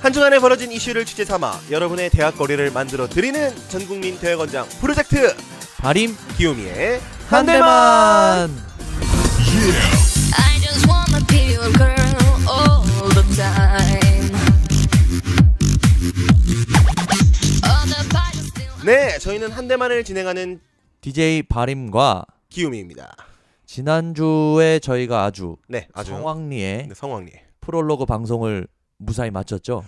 한 주간에 벌어진 이슈를 주제 삼아 여러분의 대학거리를 만들어 드리는 전국민 대학원장 프로젝트 바림 귀요미의 한대만. I just wanna be your girl all the time. All the bodies still 네, 저희는 한대만을 진행하는 DJ 바림과 귀요미입니다. 지난주에 저희가 아주 아주 성황리에 성황리. 프롤로그 방송을 무사히 마쳤죠.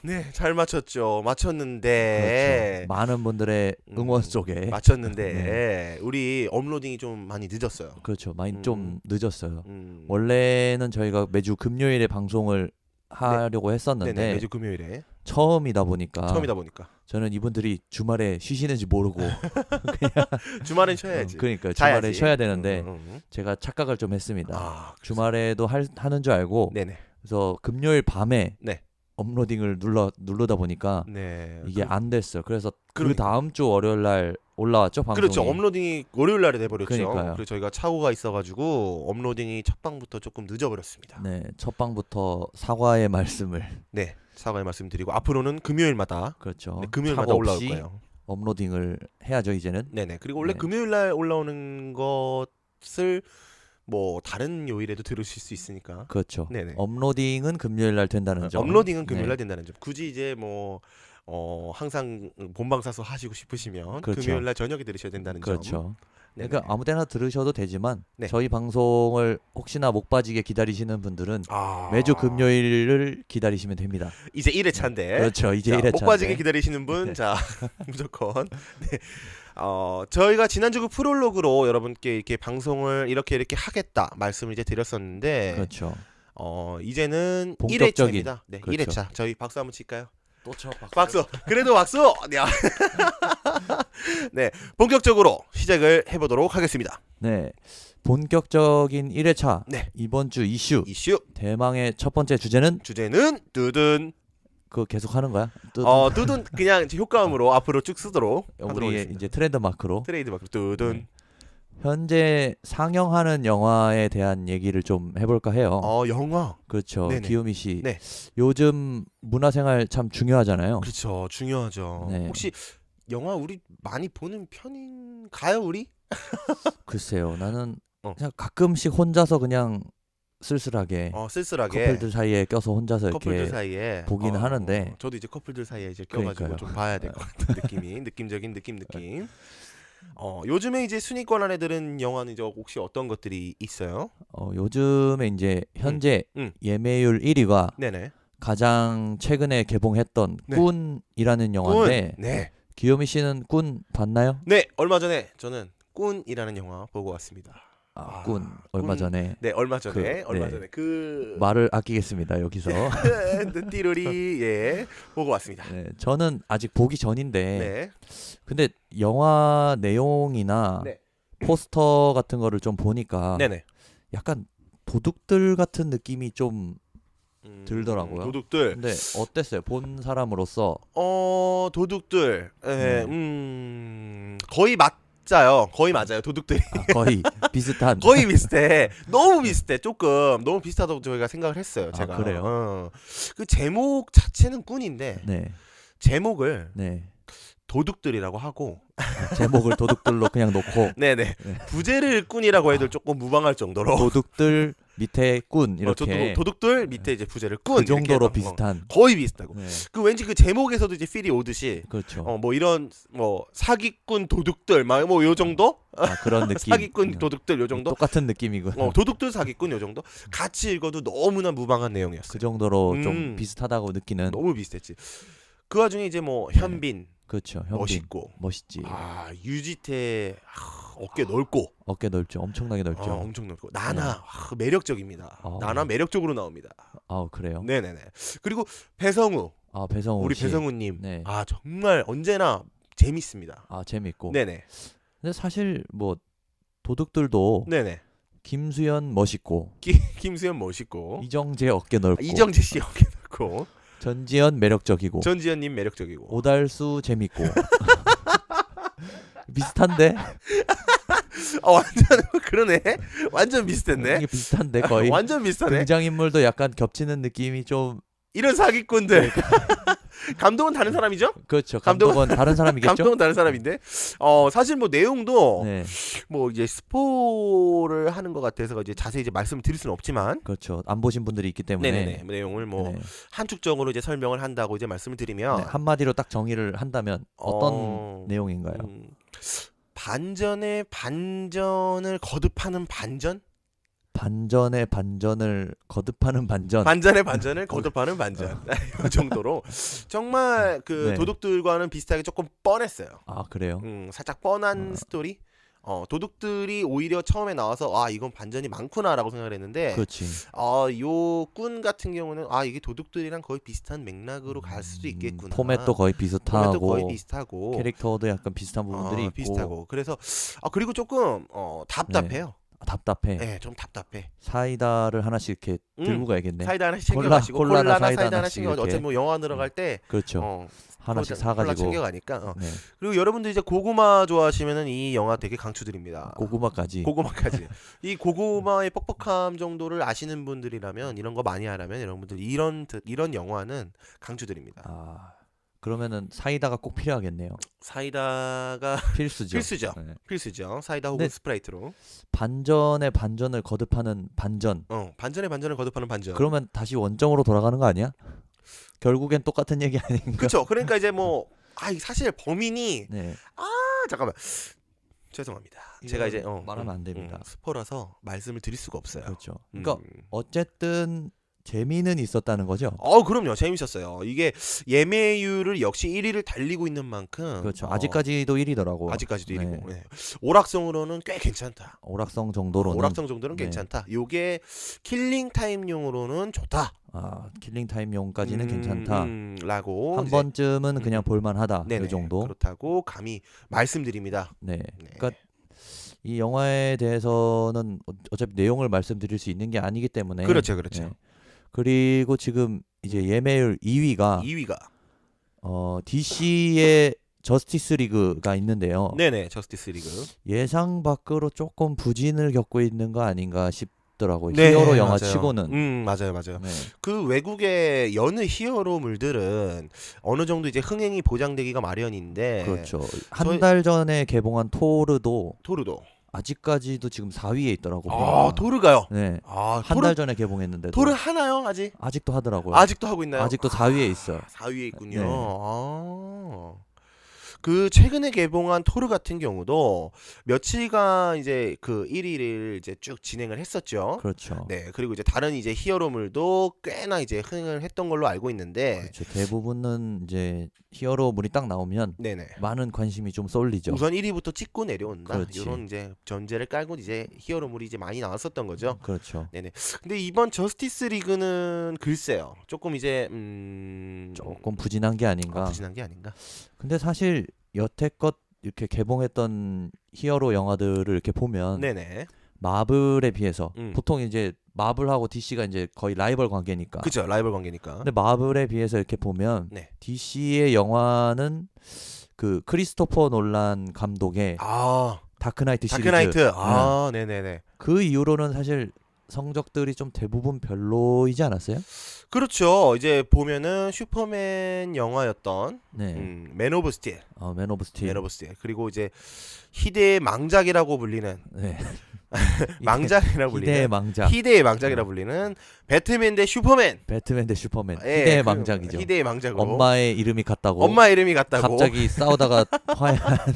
네, 잘 맞췄죠. 맞췄는데 그렇죠. 많은 분들의 응원 속에 맞췄는데 우리 업로딩이 좀 많이 늦었어요. 그렇죠. 많이 좀 늦었어요. 음. 원래는 저희가 매주 금요일에 방송을 하려고 했었는데 네네, 매주 금요일에 처음이다 보니까 저는 이분들이 주말에 쉬시는지 모르고 주말엔 쉬어야지. 그러니까 자야지. 주말에 쉬어야 되는데 제가 착각을 좀 했습니다. 주말에도 하는 줄 알고 네네. 그래서 금요일 밤에 네. 업로딩을 누르다 보니까 네. 이게 안 됐어요. 그래서 그 그러니까. 다음 주 월요일 날 올라왔죠, 방송이. 그렇죠. 업로딩이 월요일 날에 돼버렸죠. 그러니까요. 그래서 저희가 착오가 있어가지고 업로딩이 첫 방부터 조금 늦어버렸습니다. 네, 첫 방부터 사과의 말씀을 네, 사과의 말씀드리고 앞으로는 금요일마다 그렇죠. 금요일마다 착오 올라올 없이 거예요. 업로딩을 해야죠, 이제는. 네네. 그리고 원래 네. 금요일 날 올라오는 것을 뭐 다른 요일에도 들으실 수 있으니까. 그렇죠. 네네. 업로딩은 금요일 날 된다는 점. 업로딩은 금요일 날 네. 된다는 점. 굳이 이제 뭐 항상 본방사수 하시고 싶으시면 그렇죠. 금요일 날 저녁에 들으셔야 된다는 점. 그렇죠. 네네. 그러니까 아무 때나 들으셔도 되지만 네. 저희 방송을 혹시나 못 빠지게 기다리시는 분들은 아... 매주 금요일을 기다리시면 됩니다. 이제 1회차인데. 그렇죠. 이제 자, 1회차. 못 빠지게 기다리시는 분, 네. 자 무조건. 네. 저희가 지난주 그 프롤로그로 여러분께 이렇게 방송을 이렇게 하겠다 말씀을 이제 드렸었는데, 그렇죠. 이제는 본격적인. 1회차입니다. 네, 그렇죠. 1회차. 저희 박수 한번 칠까요? 또 쳐. 박수. 그래도 박수. 네, 본격적으로 시작을 해보도록 하겠습니다. 네. 본격적인 1회차. 네. 이번 주 이슈. 대망의 첫 번째 주제는 주제는 뚜둔. 그거 계속 하는 거야? 뚜둔 그냥 효과음으로 앞으로 쭉 쓰도록 하도록 우리의 하겠습니다. 이제 트렌드 마크로 트레이드마크 뚜둔. 네. 현재 상영하는 영화에 대한 얘기를 좀 해볼까 해요. 영화. 그렇죠. 네네. 귀요미 씨. 네. 요즘 문화생활 참 중요하잖아요. 그렇죠. 중요하죠. 네. 혹시 영화 우리 많이 보는 편인가요, 우리? 글쎄요. 나는 어. 가끔씩 혼자서 그냥 쓸쓸하게 쓸쓸하게 커플들 사이에 껴서 혼자서 커플들 이렇게 사이에 보기는 하는데 저도 이제 커플들 사이에 이제 껴가지고 그러니까요. 좀 봐야 될 것 같은 느낌적인 느낌. 요즘에 이제 순위권 안에 드는 영화는 이제 혹시 어떤 것들이 있어요? 요즘에 이제 현재 음. 예매율 1위가 네네. 가장 최근에 개봉했던 네. 꾼이라는 영화인데 네. 귀요미 씨는 꾼 봤나요? 네, 얼마 전에 저는 꾼이라는 영화 보고 왔습니다. 꾼 얼마 꾼. 전에 네, 얼마 전에 네. 그 말을 아끼겠습니다 여기서. 띠로리 보고 왔습니다. 네, 저는 아직 보기 전인데 네. 근데 영화 내용이나 네. 포스터 같은 거를 좀 보니까 네네. 약간 도둑들 같은 느낌이 좀 들더라고요. 도둑들. 근데 어땠어요? 본 사람으로서. 도둑들. 네. 거의 맞아요. 거의 맞아요. 도둑들이. 거의 비슷한. 거의 비슷해. 너무 비슷해. 조금 너무 비슷하다고 저희가 생각을 했어요. 제가. 그래요? 그 제목 자체는 꾼인데 네. 제목을 네. 도둑들이라고 하고 제목을 도둑들로 그냥 놓고 네네. 네. 부제를 꾼이라고 해도 조금 무방할 정도로 도둑들 밑에 꾼 이렇게 도둑들 밑에 이제 부제를 꾼 그 이렇게 정도로 해서 비슷한. 거의 비슷하고 네. 그 왠지 그 제목에서도 이제 필이 오듯이 그렇죠. 뭐 이런 뭐 사기꾼 도둑들 막 뭐 요 정도 그런 느낌. 사기꾼 도둑들 요 정도 똑같은 느낌이고. 도둑들 사기꾼 요 정도 같이 읽어도 너무나 무방한 내용이었어요. 그 정도로 좀 비슷하다고 느끼는. 너무 비슷했지. 그 와중에 이제 뭐 현빈 그렇죠. 현빈. 멋있고 멋있지. 유지태 어깨 넓고 어깨 넓죠. 엄청나게 넓죠. 엄청 넓고 나나 매력적입니다. 나나 매력적으로 나옵니다. 그래요? 네네네. 그리고 배성우 배성우 우리 씨. 배성우님 네. 정말 언제나 재밌습니다. 재밌고. 네네. 근데 사실 뭐 도둑들도 네네. 김수현 멋있고 김수현 멋있고 이정재 어깨 넓고 이정재 씨 어깨 넓고 전지현 매력적이고 전지현님 매력적이고 오달수 재밌고 비슷한데? 완전 그러네. 완전 비슷했네. 이게 비슷한데 거의 완전 비슷하네. 등장인물도 약간 겹치는 느낌이 좀 이런 사기꾼들. 감독은 다른 사람이죠? 그렇죠. 감독은- 감독은 다른 사람이겠죠. 감독은 다른 사람인데 사실 뭐 내용도 네, 뭐 이제 스포를 하는 것 같아서 이제 자세히 이제 말씀을 드릴 수는 없지만 그렇죠. 안 보신 분들이 있기 때문에 네네네 내용을 뭐 네. 한축적으로 이제 설명을 한다고 이제 말씀을 드리면 네, 한마디로 딱 정의를 한다면 어떤 어, 내용인가요? 반전에 반전을 거듭하는 반전? 반전의 반전을 거듭하는 반전. 반전에 반전을 거듭하는 반전. 이 정도로 정말 그 네. 도둑들과는 비슷하게 조금 뻔했어요. 아 그래요? 살짝 뻔한 스토리. 도둑들이 오히려 처음에 나와서 아 이건 반전이 많구나라고 생각을 했는데 그렇지. 요 꾼 같은 경우는 아 이게 도둑들이랑 거의 비슷한 맥락으로 갈 수도 있겠구나. 포맷도 거의 비슷하고 포맷도 거의 비슷하고 캐릭터도 약간 비슷한 부분들이 있고 비슷하고 그래서 그리고 조금 답답해요. 답답해. 네, 좀 답답해. 사이다를 하나씩 이렇게 들고 가야겠네. 사이다 하나씩 콜라- 챙겨가시고 콜라나 콜라나 사이다 사이다 하나씩 하나씩 챙겨가지고 이렇게. 어차피 뭐 영화 들어갈 때 그렇죠. 하나씩 콜라 사가지고. 챙겨가니까 네. 그리고 여러분들 이제 고구마 좋아하시면은 이 영화 되게 강추드립니다. 고구마까지. 고구마까지. 이 고구마의 뻑뻑함 정도를 아시는 분들이라면 이런 거 많이 하라면 여러분들 이런 영화는 강추드립니다. 아 그러면은 사이다가 꼭 필요하겠네요. 사이다가 필수죠. 필수죠. 네. 필수죠. 사이다 혹은 네. 스프라이트로. 반전의 반전을 거듭하는 반전. 반전에 반전을 거듭하는 반전. 그러면 다시 원점으로 돌아가는 거 아니야? 결국엔 똑같은 얘기 아닌가? 그렇죠. 그러니까 이제 뭐 사실 범인이 네. 잠깐만. 죄송합니다. 제가 이제 말하면 안 됩니다. 스포라서 말씀을 드릴 수가 없어요. 그렇죠. 그러니까 어쨌든 재미는 있었다는 거죠. 그럼요. 재밌었어요. 이게 예매율을 역시 1위를 달리고 있는 만큼 그렇죠. 아직까지도 1위더라고. 아직까지도 네. 1위고 오락성으로는 꽤 괜찮다. 오락성 정도로는. 오락성 정도는 네. 괜찮다. 요게 킬링 타임용으로는 좋다. 킬링 타임용까지는 괜찮다. 라고 한 이제 번쯤은 그냥 볼만하다. 네네, 이 정도. 그렇다고 감히 말씀드립니다. 네. 네. 그러니까 이 영화에 대해서는 어차피 내용을 말씀드릴 수 있는 게 아니기 때문에. 그렇죠, 그렇죠. 네. 그리고 지금 이제 예매율 2위가 2위가 DC의 저스티스 리그가 있는데요. 네네 저스티스 리그. 예상 밖으로 조금 부진을 겪고 있는 거 아닌가 싶더라고요. 네, 히어로 영화 맞아요. 치고는. 맞아요. 네. 그 외국의 여느 히어로물들은 어느 정도 이제 흥행이 보장되기가 마련인데 그렇죠. 한 달 전에 개봉한 토르도 토르도 아직까지도 지금 4위에 있더라고요. 토르가요. 네. 한 한 달 전에 개봉했는데도 토르 하나요 아직? 아직도 하더라고요. 아직도 하고 있나요? 아직도 4위에 있어요. 4위에 있군요. 네. 그 최근에 개봉한 토르 같은 경우도 며칠간 이제 그 1위를 이제 쭉 진행을 했었죠. 그렇죠. 네, 그리고 이제 다른 이제 히어로물도 꽤나 이제 흥행을 했던 걸로 알고 있는데, 그렇죠. 대부분은 이제 히어로물이 딱 나오면 네네. 많은 관심이 좀 쏠리죠. 우선 1위부터 찍고 내려온다. 그렇지. 이런 이제 전제를 깔고 이제 히어로물이 이제 많이 나왔었던 거죠. 그렇죠. 근데 이번 저스티스 리그는 글쎄요, 조금 이제 조금 부진한 게 아닌가. 부진한 게 아닌가. 근데 사실 여태껏 이렇게 개봉했던 히어로 영화들을 이렇게 보면 네네. 마블에 비해서 보통 이제 마블하고 DC가 이제 거의 라이벌 관계니까. 그죠, 라이벌 관계니까. 근데 마블에 비해서 이렇게 보면 네. DC의 영화는 그 크리스토퍼 놀란 감독의 다크나이트 시리즈. 다크나이트. 네네네. 그 이후로는 사실 성적들이 좀 대부분 별로이지 않았어요? 그렇죠. 이제 보면은 슈퍼맨 영화였던 네. 맨 오브 스틸. 맨 오브 스틸. 맨 오브 스틸. 그리고 이제 희대의 망작이라고 불리는 네. 망작이라고 불리는 희대의 망작. 희대의 망작이라고 불리는 배트맨 대 슈퍼맨. 배트맨 대 슈퍼맨. 예, 희대의 그 망작이죠. 희대의 망작으로. 엄마의 이름이 같다고. 엄마 이름이 같다고. 갑자기 싸우다가 화해하는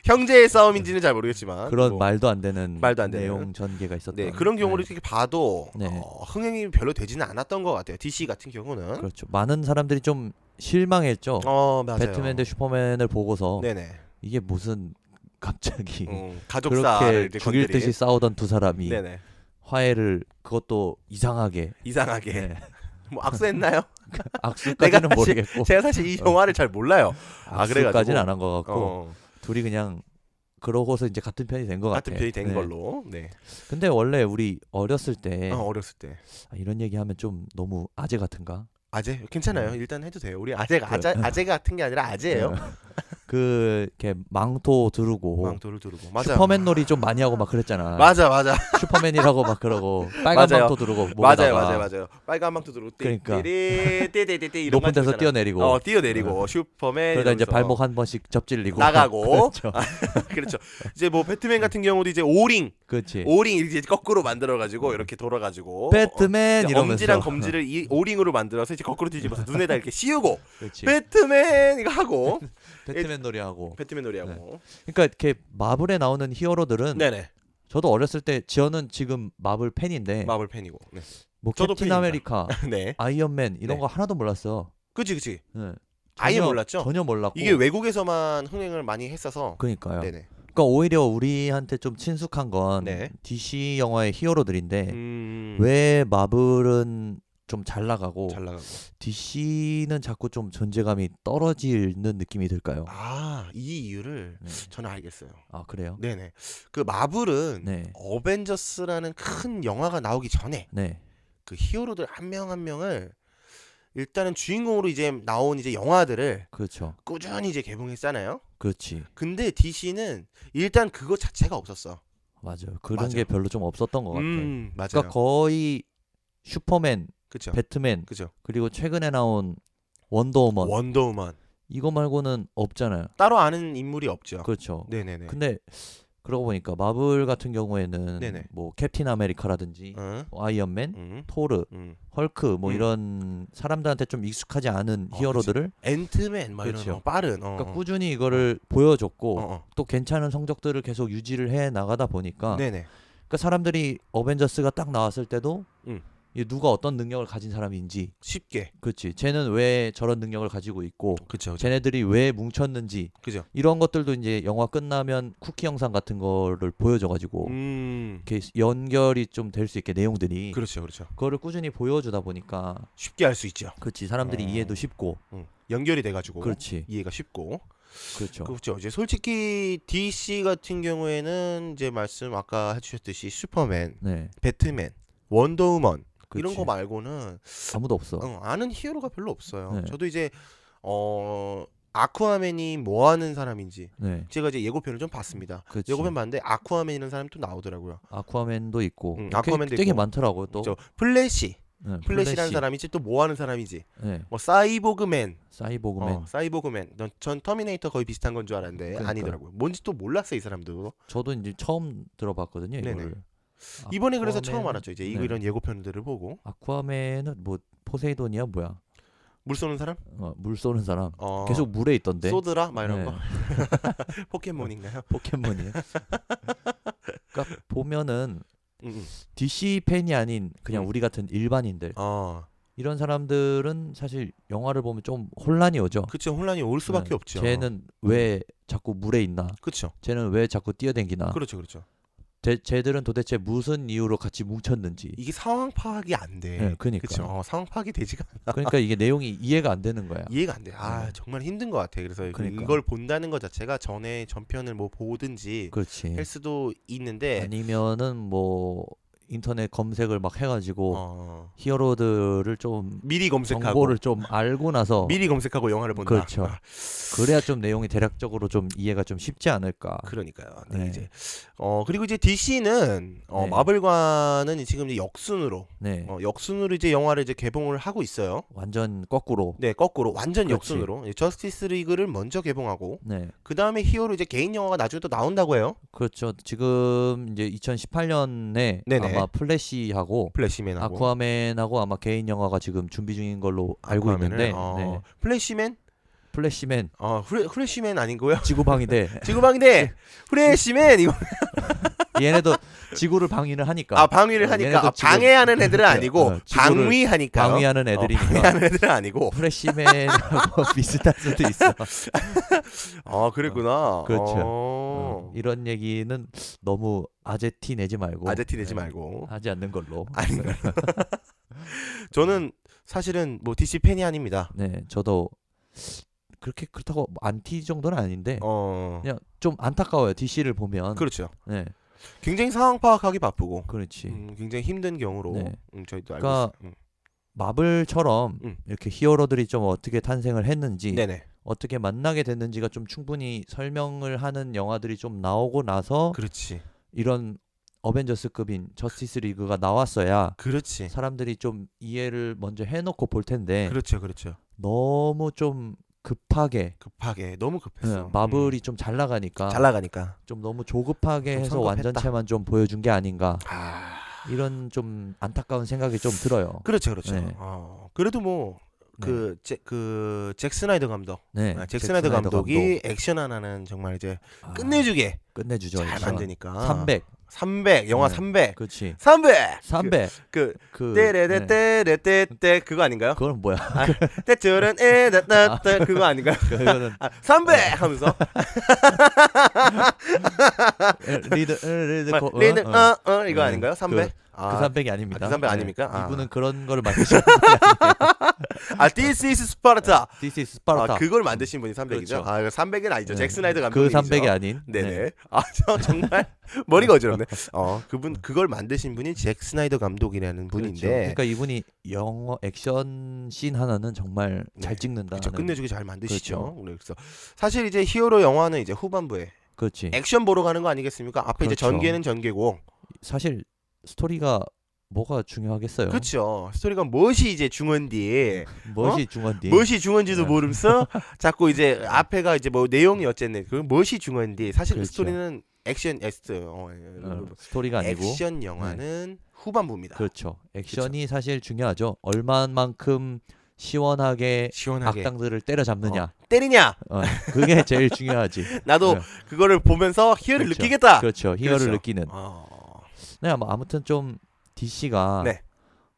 형제의 싸움인지는 잘 모르겠지만 그런 뭐, 말도 안 되는 말도 안 되는. 내용 전개가 있었던. 네, 그런 경우를 이렇게 봐도 네. 흥행이 별로 되지는 않았던 것 같아요. DC 같은 경우는. 그렇죠. 많은 사람들이 좀 실망했죠. 맞아요. 배트맨 대 슈퍼맨을 보고서 네네. 이게 무슨 갑자기 가족사를 그렇게 이제 죽일 건드린. 듯이 싸우던 두 사람이 네네. 화해를 그것도 이상하게. 이상하게. 네. 뭐 악수했나요? 악수까지는 내가 사실- 모르겠고 제가 사실 이 영화를 잘 몰라요. 그래가지고. 악수까지는 안 한 것 같고 어, 둘이 그냥 그러고서 이제 같은 편이 된 것 같아. 같은 편이 된 네. 걸로. 네. 근데 원래 우리 어렸을 때 어렸을 때. 이런 얘기하면 좀 너무 아재 같은가? 아재 괜찮아요. 일단 해도 돼요. 우리 아재 그- 아재 같은 게 아니라 아재예요. 그 이렇게 망토 두르고 망토를 두르고 맞아. 슈퍼맨 놀이 좀 많이 하고 막 그랬잖아. 맞아. 슈퍼맨이라고 막 그러고 빨간 맞아요. 망토 두르고 목에다가 맞아요. 빨간 망토 두르고 그러니까. 띠띠띠띠 이런 높은 말 데서 있잖아. 뛰어내리고 뛰어내리고 슈퍼맨 그러다 이제 이러면서 발목 한 번씩 접질리고 나가고 그렇죠. 그렇죠. 이제 뭐 배트맨 같은 경우도 이제 오링 그렇지. 이제 거꾸로 만들어 가지고 이렇게 돌아 가지고 배트맨 이러면서 엄지랑 검지를 이 오링으로 만들어서 이제 거꾸로 뒤집어서 눈에다 이렇게 씌우고 그렇지. 배트맨 이거 하고 배트맨 놀이하고. 배트맨 놀이하고 그러니까 이렇게 마블에 나오는 히어로들은 네네 저도 어렸을 때 저는 지금 마블 팬인데 마블 팬이고 네. 뭐 저도 캡틴 팬입니다. 아메리카, 네. 아이언맨 이런 네. 거 하나도 몰랐어. 그치 네. 아예 몰랐죠? 전혀 몰랐고. 이게 외국에서만 흥행을 많이 했어서 그러니까요. 네네 그러니까 오히려 우리한테 좀 친숙한 건 네. DC 영화의 히어로들인데 음... 왜 마블은 좀 잘 나가고 잘 나가고 DC는 자꾸 좀 존재감이 떨어지는 느낌이 들까요? 이 이유를 네. 저는 알겠어요. 아 그래요? 네네 그 마블은 네. 어벤져스라는 큰 영화가 나오기 전에 네. 그 히어로들 한 명 한 명을 일단은 주인공으로 이제 나온 이제 영화들을 그렇죠. 꾸준히 이제 개봉했잖아요. 그렇지. 근데 DC는 일단 그거 자체가 없었어. 맞아요. 그런 맞아. 게 별로 좀 없었던 것 같아. 맞아요. 그러니까 거의 슈퍼맨, 그죠. 배트맨 그죠. 그리고 최근에 나온 원더우먼 원더우먼 이거 말고는 없잖아요. 따로 아는 인물이 없죠. 그렇죠. 네네네. 근데 그러고 보니까 마블 같은 경우에는 네네. 뭐 캡틴 아메리카라든지 응? 뭐 아이언맨, 응? 토르, 응. 헐크 뭐 음. 이런 사람들한테 좀 익숙하지 않은 히어로들을 앤트맨 막 이런 그렇죠. 빠른. 그러니까 꾸준히 이거를 보여줬고 어. 또 괜찮은 성적들을 계속 유지를 해 나가다 보니까 네네. 그러니까 사람들이 어벤져스가 딱 나왔을 때도 음. 이 누가 어떤 능력을 가진 사람인지 쉽게. 그렇지 쟤는 왜 저런 능력을 가지고 있고 그죠. 쟤네들이 왜 뭉쳤는지 그죠. 이런 것들도 이제 영화 끝나면 쿠키 영상 같은 거를 보여줘가지고 이렇게 연결이 좀 될 수 있게 내용들이 그렇죠. 그렇죠. 그거를 꾸준히 보여주다 보니까 쉽게 할 수 있죠. 그렇지 사람들이 이해도 쉽고 연결이 돼가지고 그렇지 이해가 쉽고. 그렇죠 그렇죠. 이제 솔직히 DC 같은 경우에는 이제 말씀 아까 해주셨듯이 슈퍼맨, 네 배트맨, 원더우먼 이런 그렇지. 거 말고는 아무도 없어 아는 히어로가 별로 없어요. 네. 저도 이제 아쿠아맨이 뭐 하는 사람인지 네 제가 이제 예고편을 좀 봤습니다. 그렇지 예고편 봤는데 아쿠아맨이라는 사람이 또 나오더라고요. 아쿠아맨도 있고 아쿠아맨도 되게 있고. 많더라고요 또 저 플래시, 네, 플래시라는 플래시. 사람이지 또 뭐 하는 사람이지. 네 뭐 사이보그맨, 사이보그맨 사이보그맨. 전 터미네이터 거의 비슷한 건 줄 알았는데 그러니까요. 아니더라고요. 뭔지 또 몰랐어 이 사람도. 저도 이제 처음 들어봤거든요 네네. 이거를 이번에 그래서 아쿠아맨은- 처음 알았죠. 이제 네. 이런 예고편들을 보고 아쿠아맨은 뭐 포세이돈이야 뭐야 물 쏘는 사람? 물 쏘는 사람 어, 계속 물에 있던데 쏘드라 막 이런 네. 거. 포켓몬인가요? 포켓몬이에요 그러니까 보면은 응, 응. DC 팬이 아닌 그냥 우리 같은 일반인들 이런 사람들은 사실 영화를 보면 좀 혼란이 오죠. 그쵸. 혼란이 올 수밖에 네. 없죠. 쟤는 왜 자꾸 물에 있나? 그쵸. 쟤는 왜 자꾸 뛰어댕기나? 그렇죠, 그렇죠. 쟤들은 도대체 무슨 이유로 같이 뭉쳤는지. 이게 상황 파악이 안 돼. 네, 그러니까. 그쵸. 상황 파악이 되지가 않아. 그러니까 이게 내용이 이해가 안 되는 거야. 이해가 안 돼. 네. 정말 힘든 것 같아. 그래서 그러니까. 이걸 본다는 것 자체가 전편을 뭐 보든지 그렇지. 할 수도 있는데 아니면은 뭐 인터넷 검색을 막 해가지고 히어로들을 좀 미리 검색하고 정보를 좀 알고 나서 미리 검색하고 영화를 본다. 그렇죠. 그래야 좀 내용이 대략적으로 좀 이해가 좀 쉽지 않을까. 그러니까요. 네, 네. 이제 그리고 이제 DC는 네. 마블과는 지금 이제 역순으로 네. 역순으로 이제 영화를 이제 개봉을 하고 있어요. 완전 거꾸로. 네, 거꾸로 완전 그렇지. 역순으로 저스티스 리그를 먼저 개봉하고 네. 그 다음에 히어로 이제 개인 영화가 나중에 또 나온다고 해요. 그렇죠. 지금 이제 2018년에 네네. 아마 플래시하고 플래시맨하고 아쿠아맨하고 아마 개인 영화가 지금 준비 중인 걸로 알고 아쿠아맨을, 있는데 네. 플래시맨? 플래시맨 후레쉬맨 아닌거요? 지구방위대 지구방위대 후레쉬맨 이거 얘네도 지구를 방위를 하니까 방위를 하니까 얘네도 지금 방해하는 애들은 아니고 지구를 방위하니까 방위하는 애들이니까 방해하는 애들은 아니고 프레시맨하고 비슷할 수도 있어. 그랬구나. 그렇죠. 이런 얘기는 너무 아재티 내지 말고 아재티 내지 말고 하지 않는 걸로. 아닌 걸로. 저는 사실은 뭐 DC 팬이 아닙니다. 네, 저도 그렇다고 뭐 안티 정도는 아닌데 그냥 좀 안타까워요. DC를 보면. 그렇죠. 네, 굉장히 상황 파악하기 바쁘고 그렇지. 굉장히 힘든 경우로 네. 저희도 알고 그러니까 있어요. 마블처럼 이렇게 히어로들이 좀 어떻게 탄생을 했는지 네네. 어떻게 만나게 됐는지가 좀 충분히 설명을 하는 영화들이 좀 나오고 나서 그렇지. 이런 어벤져스급인 저스티스 리그가 나왔어야 그렇지. 사람들이 좀 이해를 먼저 해놓고 볼 텐데 그렇죠. 그렇죠. 너무 좀 급하게 너무 급했어. 마블이 좀 잘 나가니까 잘 나가니까. 좀 너무 조급하게 좀 해서 성급했다. 완전체만 좀 보여준 게 아닌가 아, 이런 좀 안타까운 생각이 좀 들어요. 그렇죠. 그렇죠. 네. 그래도 뭐 잭 스나이더 감독. 네, 잭 스나이더 감독이 액션 하나는 정말 이제 끝내주게 끝내주죠. 잘 만드니까. 300 영화 네. 300. 그렇지. 300. 300 그 네. 떼레떼떼레떼떼 그거 아닌가요? 그건 뭐야? 떼tör은 에따따 그거 아닌가요? 그거는 300 하면서 리드 리드 이거 아닌가요? 300? 그 300이 아닙니다. 그 300 아닙니까? 아. 이분은 그런 거를 만드신 분이 아니에요. This is Sparta. This is Sparta. 그걸 만드신 분이 300이죠. 그렇죠. 이거 300은 아니죠. 네. 잭 스나이더 그 감독이죠. 300이 아닌. 네네. 네. 저 정말 머리가 어지럽네. 그걸 만드신 분이 잭 스나이더 감독이라는 그렇죠. 분인데. 그러니까 이분이 영어 액션 씬 하나는 정말 잘 찍는다. 그렇죠. 끝내주기 잘 만드시죠. 그래서 사실 이제 히어로 영화는 이제 후반부에 그렇지. 액션 보러 가는 거 아니겠습니까? 앞에 이제 그렇죠. 전개는 전개고. 사실 스토리가 뭐가 중요하겠어요. 그렇죠. 스토리가 무엇이 이제 중헌디, 무엇이 중헌디. 무엇이 중헌지도 네. 모름서 자꾸 이제 앞에가 이제 뭐 내용이 어쨌네. 그 무엇이 중헌디. 사실 그렇죠. 스토리는 액션 스토리가 아니고 액션 영화는 후반부입니다. 그렇죠. 액션이 사실 중요하죠. 얼마만큼 시원하게 시원하게 악당들을 때려잡느냐. 때리냐. 그게 제일 중요하지. 나도 네. 그거를 보면서 희열을 그렇죠. 느끼겠다. 그렇죠. 희열을 그렇죠. 느끼는. 네, 뭐 아무튼 좀 DC가 네.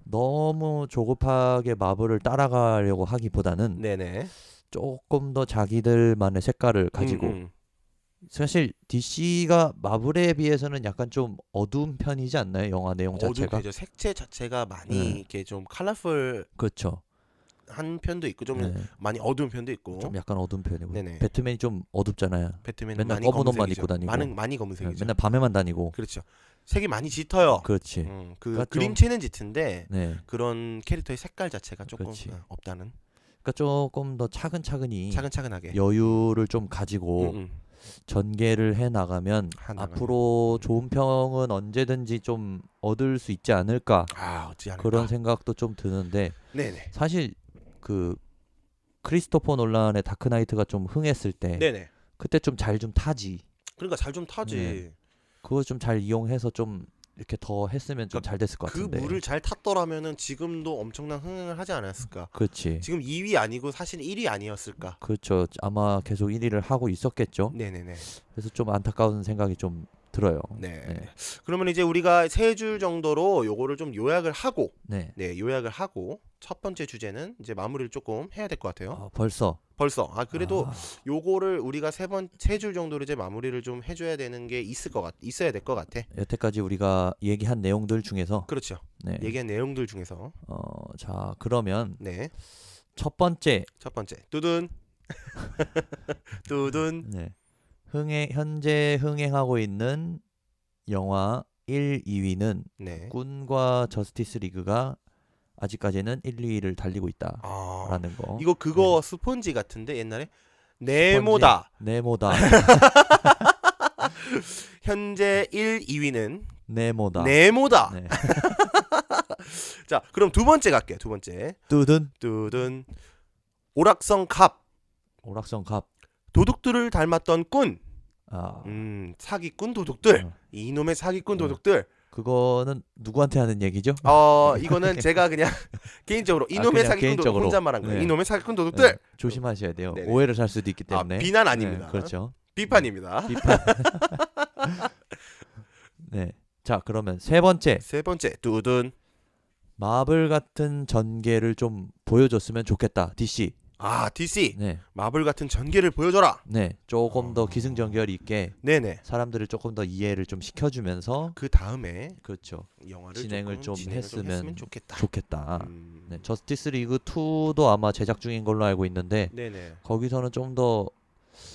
너무 조급하게 마블을 따라가려고 하기보다는 네네. 조금 더 자기들만의 색깔을 가지고 사실 DC가 마블에 비해서는 약간 좀 어두운 편이지 않나요? 영화 내용 자체가. 어두운 색채 자체가 많이 이렇게 좀 컬러풀한 그렇죠. 편도 있고 좀 네. 많이 어두운 편도 있고. 좀 약간 어두운 편이고. 네네. 배트맨이 좀 어둡잖아요. 배트맨 맨날 많이 검은 옷만 검은색이죠. 입고 다니고. 많이 검은색이죠. 맨날 밤에만 다니고. 그렇죠. 색이 많이 짙어요. 그렇지. 그 그러니까 그림체는 짙은데 네. 그런 캐릭터의 색깔 자체가 조금 그렇지. 없다는. 그러니까 조금 더 차근차근히 차근차근하게. 여유를 좀 가지고 전개를 해 나가면 앞으로 좋은 평은 언제든지 좀 얻을 수 있지 않을까. 어찌 않을까. 그런 생각도 좀 드는데 네네. 사실 그 크리스토퍼 놀란의 다크나이트가 좀 흥했을 때 네네. 그때 좀 잘 좀 타지. 그러니까 잘 좀 타지. 네. 그거 좀 잘 이용해서 좀 이렇게 더 했으면 좀 잘 됐을 것 그 같은데. 물을 잘 탔더라면은 지금도 엄청난 흥행을 하지 않았을까. 그렇지. 지금 2위 아니고 사실 1위 아니었을까. 그렇죠. 아마 계속 1위를 하고 있었겠죠. 네네네. 그래서 좀 안타까운 생각이 좀 들어요. 네. 네. 그러면 이제 우리가 3줄 정도로 요거를 좀 요약을 하고, 네. 요약을 하고 첫 번째 주제는 이제 마무리를 조금 해야 될 것 같아요. 벌써. 그래도 요거를 우리가 3줄 정도로 이제 마무리를 좀 해줘야 되는 게 있어야 될 것 같아. 여태까지 우리가 얘기한 내용들 중에서 그렇죠. 네. 얘기한 내용들 중에서 자 그러면 네. 첫 번째 뚜둔 뚜둔 네. 현재 흥행하고 있는 영화 1, 2위는 네. 꾼과 저스티스 리그가 아직까지는 1, 2위를 달리고 있다라는 거. 이거 그거 스폰지 같은데 옛날에 네모다. 현재 1, 2위는 네모다. 네. 자, 그럼 두 번째 갈게요. 두 번째. 뚜둔. 오락성 갑. 도둑들을 닮았던 꾼. 사기꾼 도둑들. 이놈의 사기꾼 도둑들. 그거는 누구한테 하는 얘기죠? 이거는 제가 그냥 개인적으로 이놈의 사기꾼 도둑 혼잣말한 거예요. 네. 이놈의 사기꾼 도둑들. 네. 조심하셔야 돼요. 네네. 오해를 살 수도 있기 때문에. 비난 아닙니다. 네, 그렇죠. 비판입니다. 비판. 네. 자, 그러면 세 번째. 뚜둔. 마블 같은 전개를 좀 보여줬으면 좋겠다. DC. DC. 네. 마블 같은 전개를 보여줘라. 네. 조금 더 기승전결 있게 네네. 사람들을 조금 더 이해를 좀 시켜주면서 그 다음에 그렇죠. 영화를 진행을 좀 했으면 좋겠다. 네. 저스티스 리그 2도 아마 제작 중인 걸로 알고 있는데 네네. 거기서는 좀 더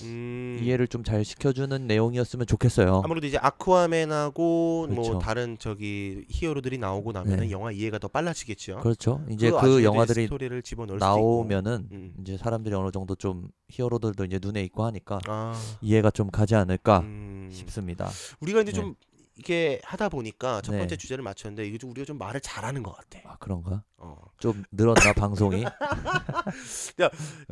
이해를 좀 잘 시켜주는 내용이었으면 좋겠어요. 아무래도 이제 아쿠아맨하고 뭐 그렇죠. 다른 저기 히어로들이 나오고 나면은 네. 영화 이해가 더 빨라지겠죠. 그렇죠. 이제 그 그 와중에도 영화들이 이제 스토리를 집어넣을 수도 나오면은 있고. 이제 사람들이 어느 정도 좀 히어로들도 이제 눈에 있고 하니까 아, 이해가 좀 가지 않을까 음. 싶습니다. 우리가 이제 네. 좀 이게 하다 보니까 첫 네. 번째 주제를 맞췄는데 이게 좀 우리가 좀 말을 잘하는 것 같아. 아 그런가? 어. 좀 늘었나 방송이?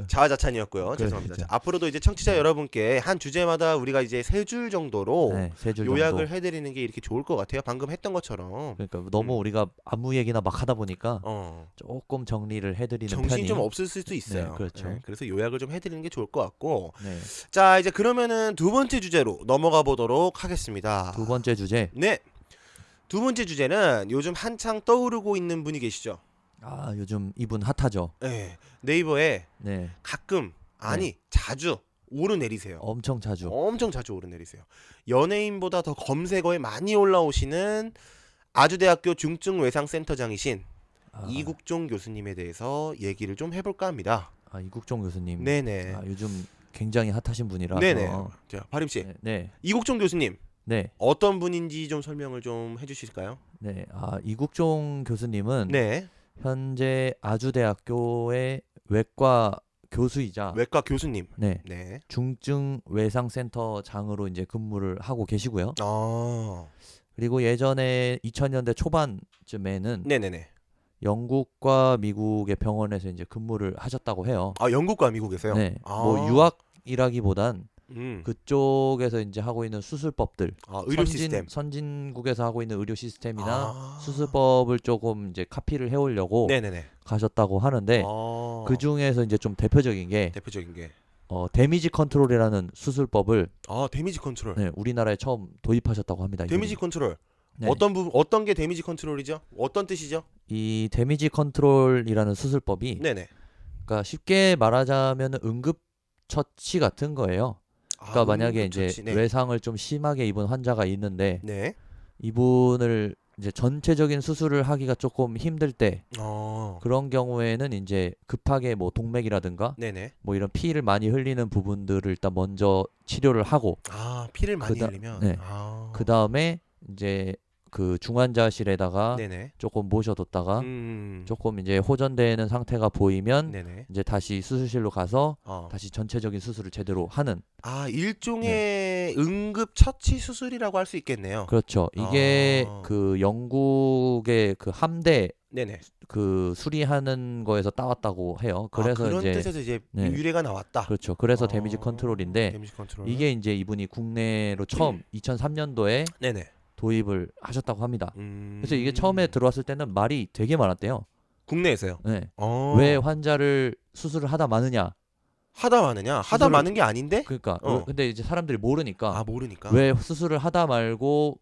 자아자찬이었고요. 그렇죠. 죄송합니다. 자, 앞으로도 이제 청취자 여러분께 한 주제마다 우리가 이제 3줄 정도로 네, 세 줄 요약을 정도. 해드리는 게 이렇게 좋을 것 같아요. 방금 했던 것처럼. 그러니까 너무 우리가 아무 얘기나 막 하다 보니까 어. 조금 정리를 해드리는 정신이 편이. 좀 없을 수도 있어요. 네, 그렇죠. 그래서 요약을 좀 해드리는 게 좋을 것 같고. 네. 자, 이제 그러면은 두 번째 주제로 넘어가 보도록 하겠습니다. 두 번째 주제. 네. 두 번째 주제는 요즘 한창 떠오르고 있는 분이 계시죠. 아 요즘 이분 핫하죠. 네. 네이버에 네. 가끔 아니 자주 오르내리세요. 엄청 자주. 엄청 자주 오르내리세요. 연예인보다 더 검색어에 많이 올라오시는 아주대학교 중증외상센터장이신 아, 이국종 교수님에 대해서 얘기를 좀 해볼까 합니다. 아 이국종 교수님. 네네. 아, 요즘 굉장히 핫하신 분이라서. 네네. 자, 바림 씨, 네. 네. 이국종 교수님 네. 어떤 분인지 좀 설명을 좀 해주실까요? 네. 아 이국종 교수님은 네. 현재 아주대학교의 외과 교수이자 외과 교수님. 네. 네. 중증 외상센터장으로 이제 근무를 하고 계시고요. 아. 그리고 예전에 2000년대 초반쯤에는 네네네. 영국과 미국의 병원에서 이제 근무를 하셨다고 해요. 아, 영국과 미국에서요? 네. 아. 뭐 유학이라기보단 음. 그쪽에서 이제 하고 있는 수술법들, 아, 의료 시스템. 선진국에서 하고 있는 의료 시스템이나 아. 수술법을 조금 이제 카피를 해오려고 네네네. 가셨다고 하는데 아. 그 중에서 이제 좀 대표적인 게 대표적인 게. 데미지 컨트롤이라는 수술법을 아, 데미지 컨트롤. 네, 우리나라에 처음 도입하셨다고 합니다. 데미지 이분이. 컨트롤. 네. 어떤 게 데미지 컨트롤이죠? 어떤 뜻이죠? 이 데미지 컨트롤이라는 수술법이 네네. 그러니까 쉽게 말하자면 응급 처치 같은 거예요. 그러니까 아, 만약에 이제 응급처치. 네. 외상을 좀 심하게 입은 환자가 있는데 네. 이분을 이제 전체적인 수술을 하기가 조금 힘들 때 그런 경우에는 이제 급하게 뭐 동맥이라든가 네네. 뭐 이런 피를 많이 흘리는 부분들을 일단 먼저 치료를 하고 아, 피를 많이 그다- 흘리면. 네. 아. 그 다음에 이제 그 중환자실에다가 네네. 조금 모셔뒀다가 음. 조금 이제 호전되는 상태가 보이면 네네. 이제 다시 수술실로 가서 어. 다시 전체적인 수술을 제대로 하는. 아, 일종의 응급 처치 수술이라고 할 수 있겠네요. 그렇죠. 이게 아. 그 영국의 그 함대 네네. 그 수리하는 거에서 따왔다고 해요. 그래서 그런 이제 뜻에서 이제 네. 유래가 나왔다. 그렇죠. 그래서 아, 데미지 컨트롤인데 데미지 컨트롤. 이게 이제 이분이 국내로 처음 2003년도에 네네. 도입을 하셨다고 합니다. 그래서 이게 처음에 들어왔을 때는 말이 되게 많았대요. 국내에서요. 네. 어. 왜 환자를 수술을 하다 마느냐? 하다 많으냐? 하다 수술을- 많은 게 아닌데? 그러니까 근데 이제 사람들이 모르니까 아, 모르니까. 왜 수술을 하다 말고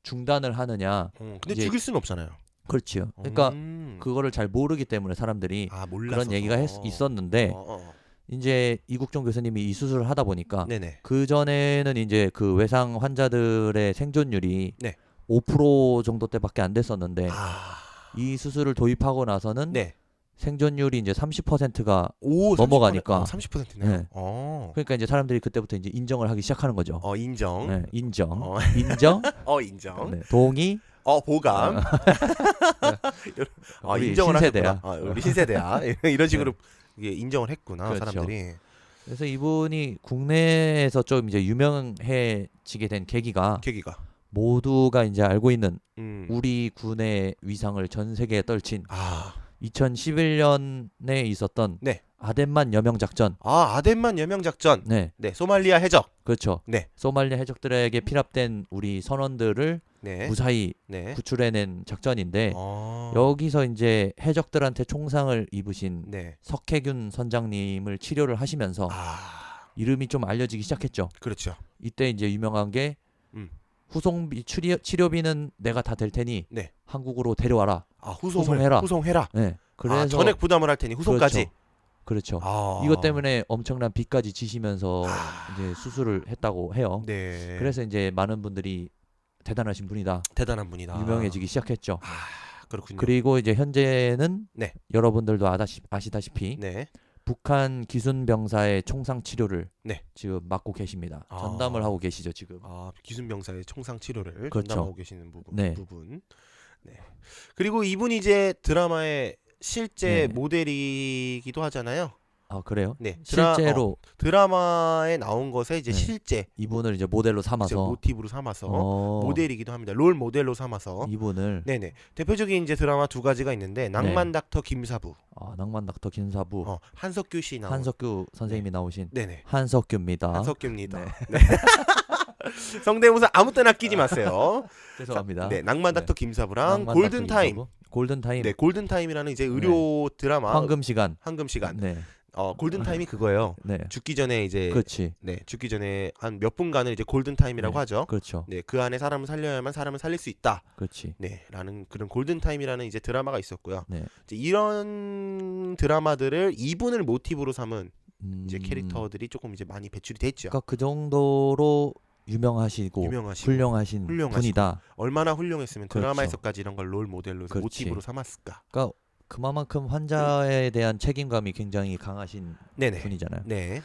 중단을 하느냐? 근데 이제- 죽일 수는 없잖아요. 그렇지요. 그러니까 음. 그거를 잘 모르기 때문에 사람들이 아, 몰라서. 그런 얘기가 있었는데 어. 이제 이국종 교수님이 이 수술을 하다 보니까 네네. 그 전에는 이제 그 외상 환자들의 생존율이 네. 5% 정도 때밖에 안 됐었는데 아. 이 수술을 도입하고 나서는 네. 생존율이 이제 30%가 오, 넘어가니까. 30%네요. 네. 그러니까 이제 사람들이 그때부터 이제 인정을 하기 시작하는 거죠. 인정. 네, 인정. 어. 인정. 인정. 네, 동의. 보감. 우리 인정을 신세대야. 하셨구나. 우리 신세대야. 이런 식으로 이게 인정을 했구나, 그렇죠. 사람들이. 그래서 이분이 국내에서 좀 이제 유명해지게 된 계기가 계기가. 모두가 이제 알고 있는 음. 우리 군의 위상을 전 세계에 떨친 아. 2011년에 있었던 네. 아덴만 여명 작전. 아덴만 여명 작전. 네, 네, 소말리아 해적. 그렇죠. 네. 소말리아 해적들에게 피랍된 우리 선원들을 네. 무사히 네. 구출해낸 작전인데 어. 여기서 이제 해적들한테 총상을 입으신 네. 석혜균 선장님을 치료를 하시면서 이름이 좀 알려지기 시작했죠. 그렇죠. 이때 이제 유명한 게 음. 후송비 치료비는 내가 다 될 테니 네. 한국으로 데려와라. 후송해라. 후송해라. 네. 그래서 전액 부담을 할 테니 후송까지. 그렇죠. 이것 때문에 엄청난 빚까지 지시면서 이제 수술을 했다고 해요. 네. 그래서 이제 많은 분들이 대단하신 분이다. 대단한 분이다. 유명해지기 시작했죠. 그렇군요. 그리고 이제 현재는 네. 여러분들도 아시다시피 네. 북한 기순 병사의 총상 치료를 네. 지금 맡고 계십니다. 아. 전담을 하고 계시죠 지금. 아, 기순 병사의 총상 치료를 그렇죠. 전담하고 계시는 네. 부분. 네. 그리고 이분이 이제 드라마의 실제 네. 모델이기도 하잖아요. 아 그래요? 네. 실제로 드라마에 나온 것에 이제 네. 실제 이분을 이제 모델로 이제 삼아서 모티브로 삼아서 어, 모델이기도 합니다. 롤 모델로 삼아서. 이분을 네네. 대표적인 이제 드라마 두 가지가 있는데 낭만 닥터 김사부, 낭만 닥터 김사부 한석규 씨 나온. 한석규 선생님이 나오신 네네. 한석규입니다. 한석규입니다. 네. 네. 성대모사 아무 때나 끼지 마세요. 죄송합니다. 네, 낭만 닥터 김사부랑 낭만 골든 닥터 타임. 김사부? 골든 타임. 네, 골든 타임이라는 이제 의료 드라마 황금 시간. 황금 시간. 네. 골든 타임이 그거예요. 네. 죽기 전에 이제 그렇지. 죽기 전에 한 몇 분간을 이제 골든 타임이라고 네. 하죠. 그렇죠. 네, 그 안에 사람을 살려야만 사람을 살릴 수 있다. 그렇지. 네, 라는 그런 골든 타임이라는 이제 드라마가 있었고요. 네. 이제 이런 드라마들을 이분을 모티브로 삼은 이제 음, 캐릭터들이 조금 이제 많이 배출이 됐죠. 그러니까 그 정도로 유명하시고 유명하시고 훌륭하신 훌륭하시고. 분이다. 얼마나 훌륭했으면 그렇죠. 드라마에서까지 이런 걸 롤 모델로 해서 그렇지. 모티브로 삼았을까. 그러니까 그만큼 환자에 대한 책임감이 굉장히 강하신 네네. 분이잖아요. 네.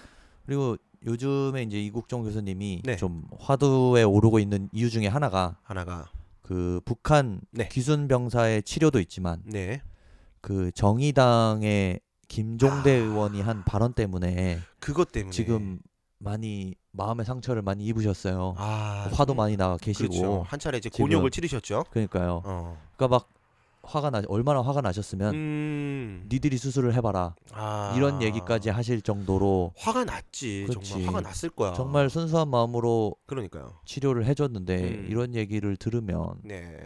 그리고 요즘에 이제 이국종 교수님이 네. 좀 화두에 오르고 있는 이유 중에 하나가 하나가 그 북한 네. 기순 병사의 치료도 있지만 네. 그 정의당의 김종대 아. 의원이 한 발언 때문에 그것 때문에 지금 많이 마음의 상처를 많이 입으셨어요. 화도 많이 나가 계시고. 그렇죠. 한 차례 이제 지금- 곤욕을 치르셨죠. 그러니까요. 어. 그러니까 막 얼마나 화가 나셨으면 니들이 수술을 해봐라 이런 얘기까지 하실 정도로 화가 났지. 그렇지. 정말 화가 났을 거야. 정말 순수한 마음으로 그러니까요. 치료를 해줬는데 음. 이런 얘기를 들으면 네.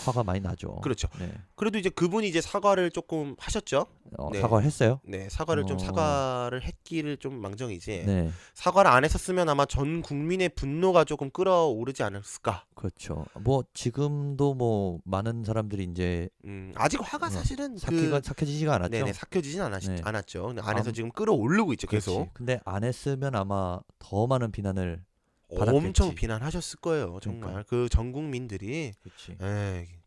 화가 많이 나죠. 그렇죠. 네. 그래도 이제 그분이 이제 사과를 조금 하셨죠. 네. 사과를 했어요? 네, 사과를 좀 어. 사과를 했기를 좀 망정이지. 네, 사과를 안 했었으면 아마 전 국민의 분노가 조금 끌어오르지 않았을까. 그렇죠. 뭐 지금도 뭐 많은 사람들이 이제 아직 화가 사실은 삭혀지지가 않았죠. 네네 삭혀지진 네. 않았죠. 근데 안에서 암- 지금 끌어오르고 있죠. 계속 그렇지. 근데 안 했으면 아마 더 많은 비난을 엄청 받았겠지. 비난하셨을 거예요. 정말 그러니까. 그 전 국민들이 그렇지.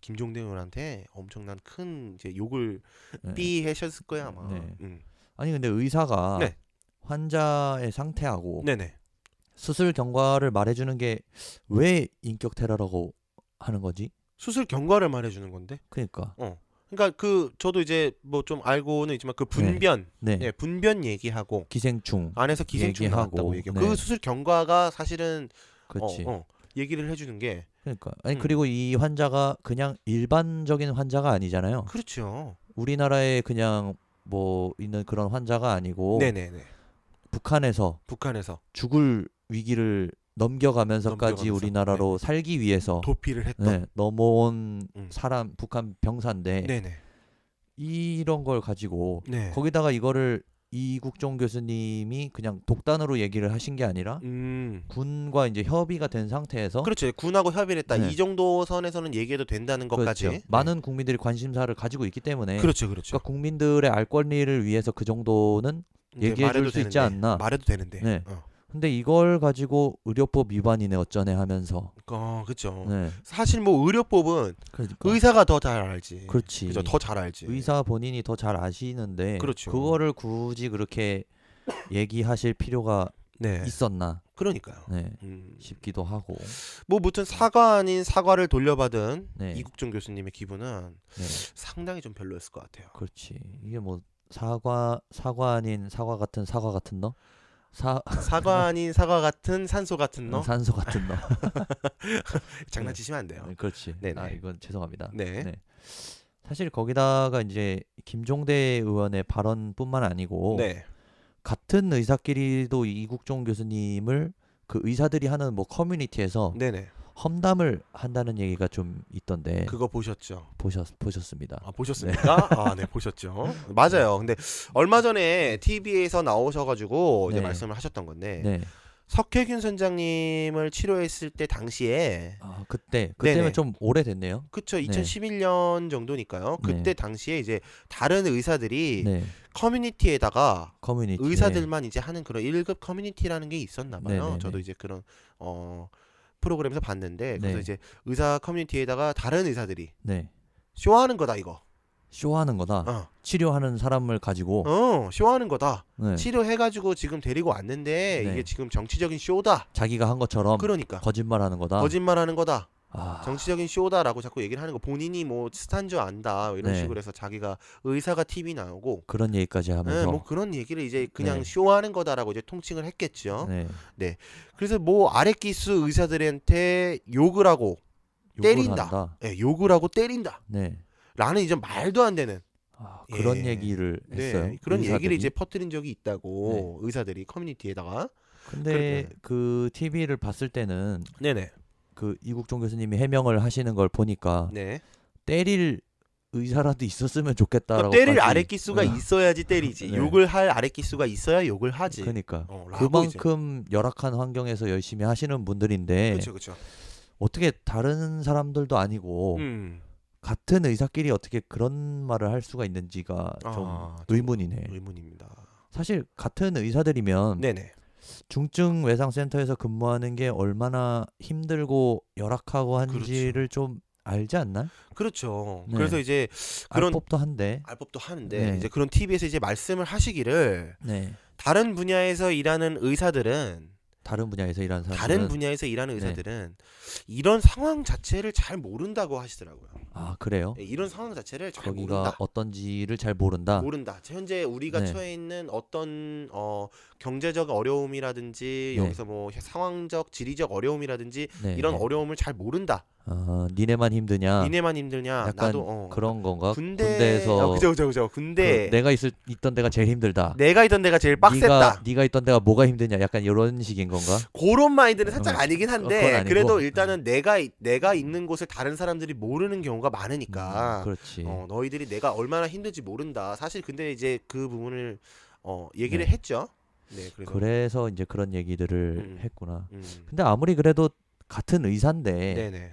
김종대 의원한테 엄청난 큰 이제 욕을 네. 삐하셨을 거야 아마. 네. 음. 아니 근데 의사가 네. 환자의 상태하고 네네. 수술 경과를 말해주는 게 왜 인격 테러라고 하는 거지? 수술 경과를 말해주는 건데. 그러니까 그러니까 그 저도 이제 뭐 좀 알고는 있지만 그 분변, 네. 분변 얘기하고 기생충 안에서 기생충 얘기하고, 나왔다고 얘기하고 네. 그 수술 경과가 사실은 그렇지. 얘기를 해주는 게 그러니까 아니 음. 그리고 이 환자가 그냥 일반적인 환자가 아니잖아요. 그렇죠. 우리나라에 그냥 뭐 있는 그런 환자가 아니고 네네네. 북한에서 북한에서 죽을 위기를 넘겨가면서까지 넘겨가면서, 우리나라로 살기 위해서 도피를 했던. 넘어온 음. 사람 북한 병사인데 네네. 이런 걸 가지고 네. 거기다가 이거를 이국종 교수님이 그냥 독단으로 얘기를 하신 게 아니라 군과 이제 협의가 된 상태에서 그렇죠. 군하고 협의를 했다. 네. 이 정도 선에서는 얘기해도 된다는 것까지. 그렇죠. 많은 국민들이 관심사를 가지고 있기 때문에 그렇죠, 그렇죠. 그러니까 국민들의 알 권리를 위해서 그 정도는 이제 얘기해 말해도 줄 수 있지 되는데, 않나. 말해도 되는데. 네. 근데 이걸 가지고 의료법 위반이네 어쩌네 하면서 그렇죠. 네. 사실 뭐 의료법은 그러니까 의사가 더 잘 알지. 그렇지. 그죠, 더 잘 알지. 의사 본인이 더 잘 아시는데 그렇죠. 그거를 굳이 그렇게 얘기하실 필요가 네. 있었나 그러니까요. 네. 음. 싶기도 하고 뭐 무튼 사과 아닌 사과를 돌려받은 네. 이국종 교수님의 기분은 네. 상당히 좀 별로였을 것 같아요. 그렇지. 이게 뭐 사과 아닌 사과 같은 너? 사과 아닌 사과 같은 산소 같은 너? 산소 같은 너. 장난치시면 안 돼요. 그렇지. 네네. 아 이건 죄송합니다. 네. 사실 거기다가 이제 김종대 의원의 발언뿐만 아니고 네. 같은 의사끼리도 이국종 교수님을 그 의사들이 하는 뭐 커뮤니티에서 네네. 험담을 한다는 얘기가 좀 있던데 그거 보셨죠? 보셨습니다. 아, 보셨습니까? 아, 네, 보셨죠. 맞아요. 근데 얼마 전에 TV에서 나오셔가지고 이제 네. 말씀을 하셨던 건데 네. 석혜균 선장님을 치료했을 때 당시에 아 그때면 네네. 좀 오래됐네요. 그쵸 2011년 정도니까요. 그때 네. 당시에 이제 다른 의사들이 네. 커뮤니티에다가 커뮤니티 의사들만 이제 하는 그런 1급 커뮤니티라는 게 있었나 봐요. 네네네. 저도 이제 그런 프로그램에서 봤는데 그래서 네. 이제 의사 커뮤니티에다가 다른 의사들이 네. 쇼하는 거다 이거. 쇼하는 거다. 치료하는 사람을 가지고 쇼하는 거다. 네. 치료해가지고 지금 데리고 왔는데 네. 이게 지금 정치적인 쇼다. 자기가 한 것처럼 그러니까 거짓말하는 거다. 거짓말하는 거다. 아, 정치적인 쇼다라고 자꾸 얘기를 하는 거. 본인이 뭐 스탄 줄 안다 이런 네. 식으로 해서 자기가 의사가 TV 나오고 그런 얘기까지 하면서 뭐 그런 얘기를 이제 그냥 네. 쇼하는 거다라고 이제 통칭을 했겠죠. 네. 그래서 뭐 아래 기수 의사들한테 욕을 하고 욕을 때린다. 한다. 네, 욕을 하고 때린다. 네. 라는 이제 말도 안 되는 그런 예. 얘기를 했어요. 네, 그런 의사들이. 얘기를 이제 퍼뜨린 적이 있다고 의사들이 커뮤니티에다가. 근데 그 TV를 봤을 때는 네네. 그 이국종 교수님이 해명을 하시는 걸 보니까 네. 때릴 의사라도 있었으면 좋겠다라고. 때릴 아래 기수가 네. 있어야지 때리지. 네. 욕을 할 아래 기수가 있어야 욕을 하지. 그러니까 라고 이제. 그만큼 열악한 환경에서 열심히 하시는 분들인데 그렇죠. 어떻게 다른 사람들도 아니고 같은 의사끼리 어떻게 그런 말을 할 수가 있는지가 좀 의문이네. 의문입니다. 사실 같은 의사들이면 네네. 중증 외상센터에서 근무하는 게 얼마나 힘들고 열악하고 한지를 좀 알지 않나? 그렇죠. 네. 그래서 이제 그런 알 법도 한데. 알 법도 하는데 네. 이제 그런 TV에서 이제 말씀을 하시기를 네. 다른 분야에서 일하는 의사들은 다른 분야에서 일하는 사람들은 다른 분야에서 일하는 네. 의사들은 이런 상황 자체를 잘 모른다고 하시더라고요. 아 그래요? 네, 이런 상황 자체를 잘 거기가 모른다. 어떤지를 잘 모른다. 모른다. 현재 우리가 네. 처해 있는 어떤 경제적 어려움이라든지 네. 여기서 뭐 상황적 지리적 어려움이라든지 네. 이런 어려움을 잘 모른다. 니네만 힘드냐? 니네만 힘드냐? 약간 나도 그런 건가? 군대에서 그죠. 군대 내가 있던 데가 제일 힘들다. 내가 있던 데가 제일 빡셌다. 네가 있던 데가 뭐가 힘드냐? 약간 이런 식인 건가? 그런 마인드는 살짝 아니긴 그건 한데 아니고. 그래도 일단은 내가 있는 곳을 다른 사람들이 모르는 경우가 많으니까 그렇지. 너희들이 내가 얼마나 힘든지 모른다. 사실 근데 이제 그 부분을 얘기를 네. 했죠. 네, 그래서 이제 그런 얘기들을 했구나. 음. 근데 아무리 그래도 같은 의사인데 네네.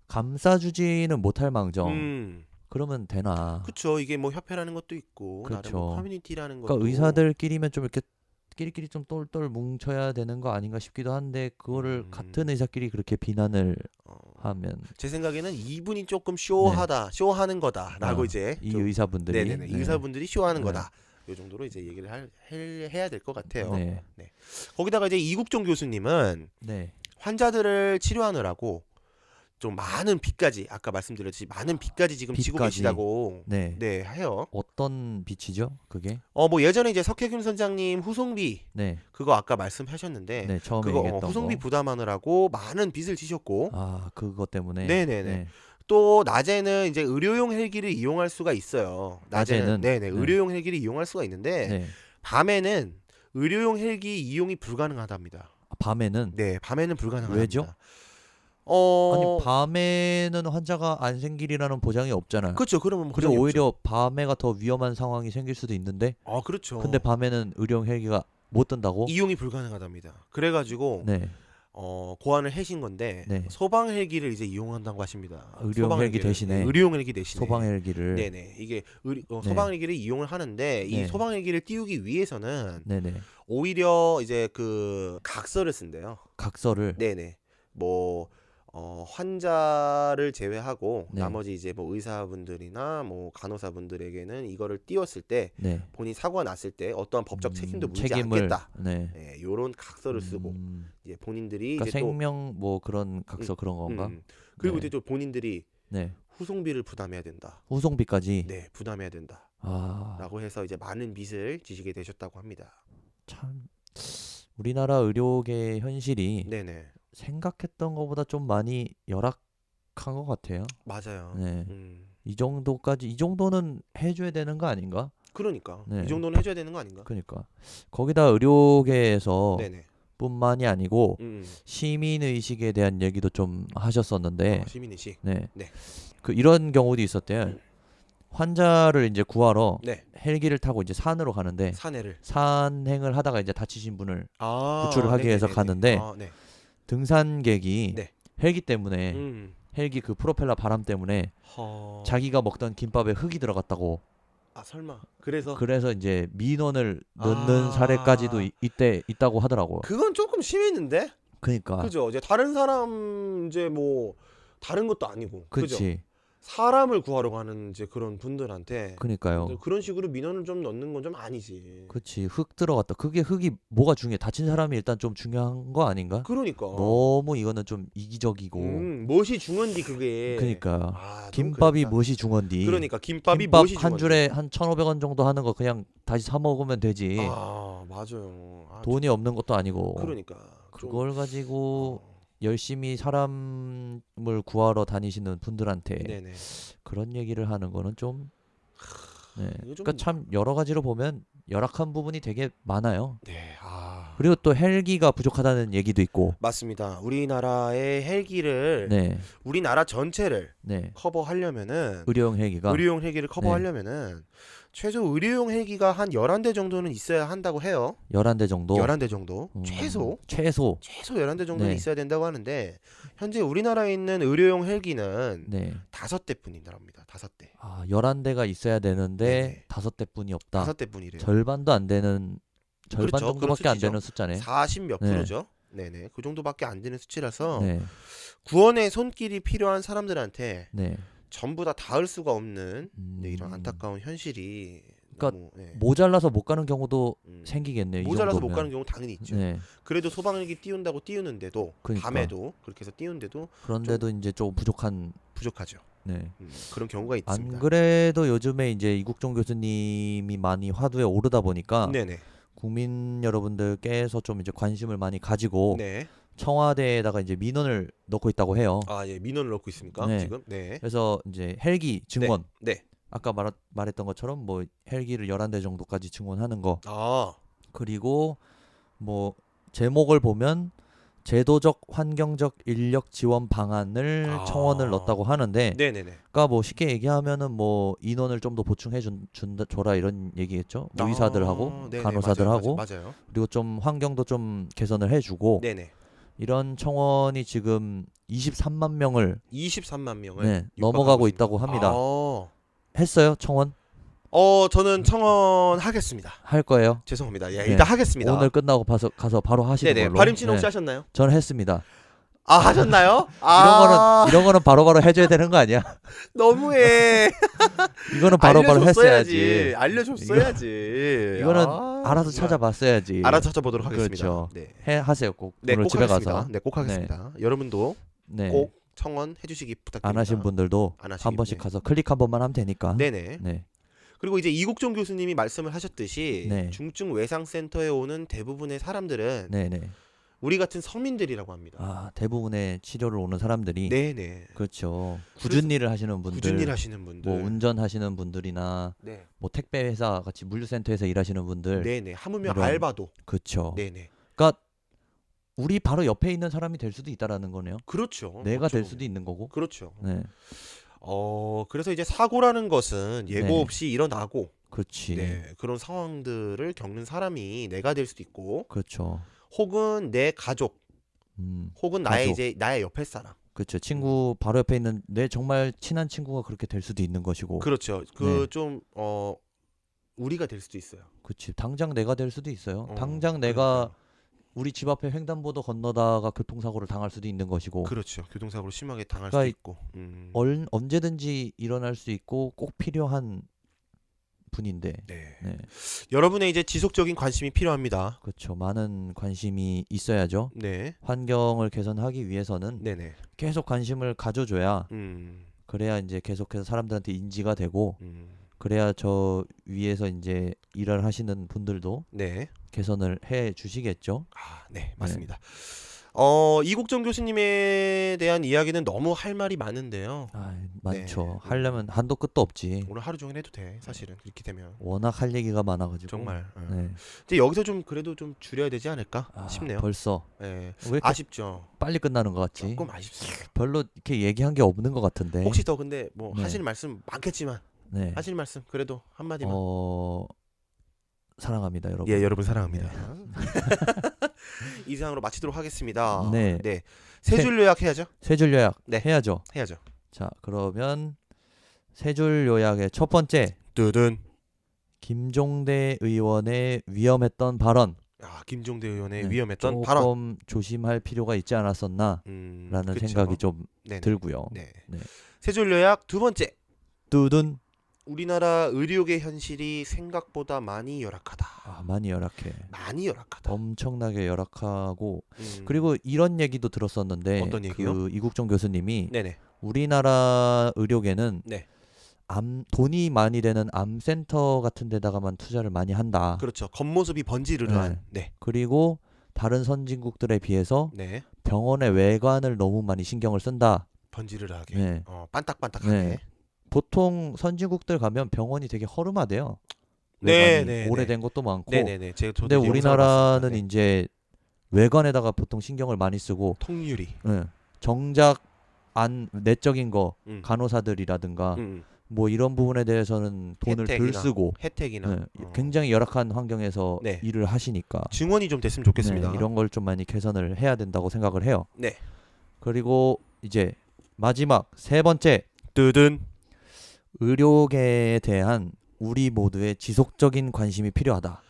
감싸주지는 못할 망정. 그러면 되나? 그렇죠. 이게 뭐 협회라는 것도 있고 나름 그렇죠. 뭐 커뮤니티라는 것도. 그러니까 의사들끼리면 좀 이렇게 끼리끼리 좀 똘똘 뭉쳐야 되는 거 아닌가 싶기도 한데 그거를 같은 의사끼리 그렇게 비난을 하면 제 생각에는 이분이 조금 쇼하는 거다라고 이제 이 좀, 의사분들이 네네네. 의사분들이 쇼하는 네. 거다. 요 정도로 이제 얘기를 해야 될 것 같아요. 네. 거기다가 이제 이국종 교수님은 네. 환자들을 치료하느라고 좀 많은 빚까지 아까 말씀드렸듯이 많은 빚까지 지금 지고 빚까지. 계시다고 네. 해요. 어떤 빛이죠? 그게? 뭐 예전에 이제 석혜균 선장님 후송비 네. 그거 아까 말씀하셨는데 네, 처음에 그거 얘기했던 후송비 거. 부담하느라고 많은 빚을 지셨고 그것 때문에. 네네네. 네. 또 낮에는 이제 의료용 헬기를 이용할 수가 있어요. 낮에는 네네 의료용 헬기를 이용할 수가 있는데 네. 밤에는 의료용 헬기 이용이 불가능하답니다. 밤에는? 네, 밤에는 불가능합니다. 왜죠? 아니 밤에는 환자가 안 생길이라는 보장이 없잖아요. 그렇죠. 그러면 그리고 오히려 밤에가 더 위험한 상황이 생길 수도 있는데. 그렇죠. 근데 밤에는 의료용 헬기가 못 뜬다고? 이용이 불가능하답니다. 그래가지고 네. 고안을 하신 건데 네. 소방 헬기를 이제 이용한다고 하십니다. 의료용 소방 헬기 헬기를. 대신에. 네, 의료용 헬기 대신에 소방 헬기를. 네네 이게 소방 헬기를 이용을 하는데 이 네. 소방 헬기를 띄우기 위해서는 네네. 오히려 이제 그 각서를 쓴대요. 각서를. 네네 뭐 환자를 제외하고 네. 나머지 이제 뭐 의사분들이나 뭐 간호사분들에게는 이거를 띄웠을 때 네. 본인 사고가 났을 때 어떠한 법적 책임도 물지 책임을, 않겠다. 네. 네, 요런 각서를 쓰고 이제 본인들이 그러니까 이제 생명 뭐 그런 각서 그런 건가? 그리고 네. 이제 또 본인들이 네. 후송비를 부담해야 된다. 후송비까지. 네, 부담해야 된다. 아, 라고 해서 이제 많은 빚을 지시게 되셨다고 합니다. 참 우리나라 의료계 현실이 네네 생각했던 것보다 좀 많이 열악한 것 같아요. 맞아요. 네. 이 정도는 해줘야 되는 거 아닌가? 그러니까 네. 이 정도는 해줘야 되는 거 아닌가? 그러니까 거기다 의료계에서 네네. 뿐만이 아니고 음. 시민 의식에 대한 얘기도 좀 하셨었는데, 시민의식. 네, 네. 그 이런 경우도 있었대요. 환자를 이제 구하러 네. 헬기를 타고 이제 산으로 가는데 사내를. 산행을 하다가 이제 다치신 분을 아, 구출을 하기 위해서 네네네네. 가는데 아, 네. 등산객이 네. 헬기 때문에 헬기 그 프로펠러 바람 때문에 자기가 먹던 김밥에 흙이 들어갔다고. 아 설마. 그래서 그래서 이제 민원을 넣는 사례까지도 이때 있다고 하더라고요. 그건 조금 심했는데. 그러니까. 그죠. 이제 다른 사람 이제 뭐 다른 것도 아니고. 그죠? 그렇지. 사람을 구하러 가는 이제 그런 분들한테 그니까요. 그런 식으로 민원을 좀 넣는 건 좀 아니지. 그치, 흙 들어갔다. 그게 흙이 뭐가 중요해? 다친 사람이 일단 좀 중요한 거 아닌가? 그러니까. 너무 이거는 좀 이기적이고. 무엇이 중헌디 그게. 그니까 아, 너무 김밥이 그렇다. 무엇이 중헌디. 그러니까 김밥이 김밥 무엇이 한 중헌디. 줄에 한 1,500원 정도 하는 거 그냥 다시 사 먹으면 되지. 아, 맞아요. 아, 돈이 없는 것도 아니고. 그러니까. 좀, 그걸 가지고 어, 열심히 사람을 구하러 다니시는 분들한테 네네. 그런 얘기를 하는 거는 좀 네. 이거 좀- 그러니까 참 여러 가지로 보면 열악한 부분이 되게 많아요. 네. 아. 그리고 또 헬기가 부족하다는 얘기도 있고. 맞습니다. 우리나라의 헬기를 네. 우리나라 전체를 네. 커버하려면은 의료용 헬기가 의료용 헬기를 커버하려면은 최소 의료용 헬기가 한 11대 정도는 있어야 한다고 해요. 11대 정도. 11대 정도. 최소 최소. 11대 정도는 네. 있어야 된다고 하는데 현재 우리나라에 있는 의료용 헬기는 네. 5대뿐이랍니다. 5대. 아, 11대가 있어야 되는데 네네. 5대뿐이 없다. 5대뿐이래요. 절반도 안 되는 절반 그렇죠. 정도밖에 그런 안 수치죠. 되는 숫자네. 40 몇 네. 프로죠. 네네. 그 정도밖에 안 되는 수치라서 네. 구원의 손길이 필요한 사람들한테 네. 전부 다 닿을 수가 없는 네, 이런 음, 안타까운 현실이 그러니까 너무, 네. 모자라서 못 가는 경우도 음, 생기겠네요. 이 모자라서 못 정도면. 가는 경우 당연히 있죠. 네. 그래도 소방헬기 띄운다고 띄우는데도 그러니까. 밤에도 그렇게 해서 띄우는데도 그런데도 이제 좀 부족한. 부족하죠. 네. 그런 경우가 있습니다. 안 그래도 요즘에 이제 이국종 교수님이 많이 화두에 오르다 보니까 네네. 국민 여러분들께서 좀 이제 관심을 많이 가지고 네. 청와대에다가 이제 민원을 넣고 있다고 해요. 아, 예. 민원을 넣고 있습니까? 네. 지금? 네. 그래서 이제 헬기 증원 네. 아까 말했던 것처럼 뭐 헬기를 11대 정도까지 증원하는 거 아, 그리고 뭐 제목을 보면 제도적 환경적 인력 지원 방안을 아. 청원을 넣었다고 하는데 네네네. 그러니까 뭐 쉽게 얘기하면은 뭐 인원을 좀 더 보충해 줘라 이런 얘기겠죠. 뭐 의사들하고 네네, 간호사들하고 맞아요. 그리고 좀 환경도 좀 개선을 해주고 네네. 이런 청원이 지금 23만 명을 23만 명을 네, 육박하고 넘어가고 있습니다. 있다고 합니다. 아. 했어요 청원? 저는 청원하겠습니다. 할 거예요. 죄송합니다. 예, 네. 일단 하겠습니다. 오늘 끝나고 가서 바로 하시는 네네. 걸로. 바림씨는 혹시 네. 하셨나요? 저는 했습니다. 아, 하셨나요? 아, 이런 거는 바로바로 해줘야 되는 거 아니야? 너무해. 이거는 바로바로 알려줬어야지. 했어야지. 알려줬어야지. 이거는 아, 알아서 정말. 찾아봤어야지. 알아서 찾아보도록 하겠습니다. 그렇죠. 네. 하세요 꼭. 네, 오늘 꼭 집에 하겠습니다. 가서. 네, 꼭 하겠습니다. 여러분도 네. 꼭 청원해 주시기 부탁드립니다. 안 하신 분들도 안 하시기, 한 번씩 네. 가서 클릭 한 번만 하면 되니까. 네네. 네. 그리고 이제 이국종 교수님이 말씀을 하셨듯이 네. 중증 외상센터에 오는 대부분의 사람들은 네네. 우리 같은 서민들이라고 합니다. 아 대부분의 치료를 오는 사람들이 네네. 그렇죠. 굳은 일을 하시는 분들, 굳은 일 하시는 분들. 뭐 운전하시는 분들이나 네. 뭐 택배 회사 같이 물류센터에서 일하시는 분들, 네네. 하물며 이런- 알바도. 그렇죠. 네네. 그러니까 우리 바로 옆에 있는 사람이 될 수도 있다라는 거네요. 그렇죠. 내가 어찌 될 보면. 수도 있는 거고. 그렇죠. 네, 그래서 이제 사고라는 것은 예고 네. 없이 일어나고 그렇지. 네, 그런 상황들을 겪는 사람이 내가 될 수도 있고 그렇죠. 혹은 내 가족 혹은 나의 가족. 이제 나의 옆에 사람. 그렇죠. 친구 바로 옆에 있는 내 정말 친한 친구가 그렇게 될 수도 있는 것이고. 그렇죠. 네. 그 좀 우리가 될 수도 있어요. 그렇지. 당장 내가 될 수도 있어요. 어, 당장 내가 우리 집 앞에 횡단보도 건너다가 교통사고를 당할 수도 있는 것이고. 그렇죠. 교통사고로 심하게 당할 그러니까 수도 있고. 언제든지 일어날 수 있고 꼭 필요한 분인데. 네. 네. 여러분의 이제 지속적인 관심이 필요합니다. 그렇죠. 많은 관심이 있어야죠. 네. 환경을 개선하기 위해서는 네네. 계속 관심을 가져줘야 그래야 이제 계속해서 사람들한테 인지가 되고 그래야 저 위에서 이제 일을 하시는 분들도 네. 개선을 해 주시겠죠. 네, 맞습니다. 이국정 교수님에 대한 이야기는 너무 할 말이 많은데요. 많죠. 네. 하려면 한도 끝도 없지. 오늘 하루 종일 해도 돼. 사실은 이렇게 되면. 워낙 할 얘기가 많아가지고. 정말. 네. 근데 여기서 좀 그래도 좀 줄여야 되지 않을까 싶네요. 벌써. 네. 왜 이렇게 아쉽죠. 빨리 끝나는 것 같지? 조금 아쉽습니다. 별로 이렇게 얘기한 게 없는 것 같은데. 혹시 더 근데 뭐 네. 하실 말씀 많겠지만 네. 하실 말씀 그래도 한마디만. 사랑합니다, 여러분. 예, 여러분 사랑합니다. 네. 이상으로 마치도록 하겠습니다. 네. 네. 세 줄 요약 해야죠? 세 줄 요약 네. 해야죠. 해야죠. 자, 그러면 세 줄 요약의 첫 번째. 뜨든. 김종대 의원의 위험했던 발언. 김종대 의원의 네, 위험했던 조금 발언. 조심할 필요가 있지 않았었나 라는 그쵸. 생각이 좀 네네. 들고요. 네. 네. 세 줄 요약 두 번째. 뚜둔. 우리나라 의료계 현실이 생각보다 많이 열악하다. 많이 열악해. 많이 열악하다. 엄청나게 열악하고 그리고 이런 얘기도 들었었는데 어떤 얘기요? 그 이국종 교수님이 네네. 우리나라 의료계는 네. 돈이 많이 되는 암센터 같은 데다가만 투자를 많이 한다. 그렇죠. 겉모습이 번지르르한. 네. 그리고 다른 선진국들에 비해서 네. 병원의 외관을 너무 많이 신경을 쓴다. 번지르르하게. 네. 반딱반딱하게. 네. 보통 선진국들 가면 병원이 되게 허름하대요. 네, 외관이 네, 오래된 것도 많고. 네네네. 저도 근데 이제 영상을 우리나라는 봤습니다. 네. 이제 외관에다가 보통 신경을 많이 쓰고 통유리. 정작 내적인 거 음. 간호사들이라든가 뭐 이런 부분에 대해서는 돈을 덜 혜택이나. 쓰고 혜택이나 굉장히 열악한 환경에서 네. 일을 하시니까 증원이 좀 됐으면 좋겠습니다. 이런 걸 좀 많이 개선을 해야 된다고 생각을 해요. 네. 그리고 이제 마지막 세 번째 뜨든. 의료계에 대한 우리 모두의 지속적인 관심이 필요하다.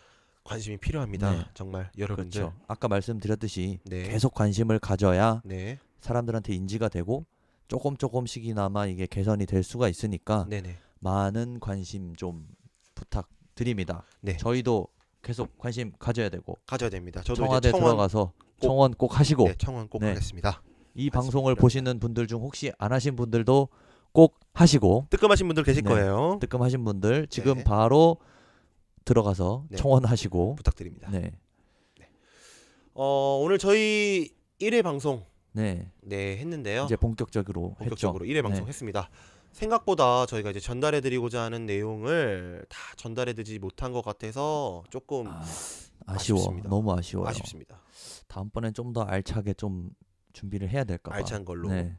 관심이 필요합니다. 네. 정말 여러분들. 그렇죠. 아까 말씀드렸듯이 네. 계속 관심을 가져야 네. 사람들한테 인지가 되고 조금씩이나마 이게 개선이 될 수가 있으니까 네네. 많은 관심 좀 부탁드립니다. 네. 저희도 계속 관심 가져야 되고 가져야 됩니다. 저도 청와대 이제 들어가서 청원 꼭 하시고 네, 청원 꼭 네. 하겠습니다. 이 관심 방송을 필요합니다. 보시는 분들 중 혹시 안 하신 분들도 꼭 하시고 뜨끔하신 분들 계실 네. 거예요. 뜨끔하신 분들 지금 네. 바로 들어가서 네. 청원하시고 부탁드립니다. 네. 오늘 저희 1회 방송 네. 했는데요. 이제 본격적으로 본격적으로 했죠. 1회 방송 했습니다. 생각보다 저희가 이제 전달해드리고자 하는 내용을 다 전달해드리지 못한 것 같아서 조금 아쉬워. 아쉽습니다. 너무 아쉬워요. 아쉽습니다. 다음번엔 좀 더 알차게 좀 준비를 해야 될까 봐. 알찬 걸로, 네.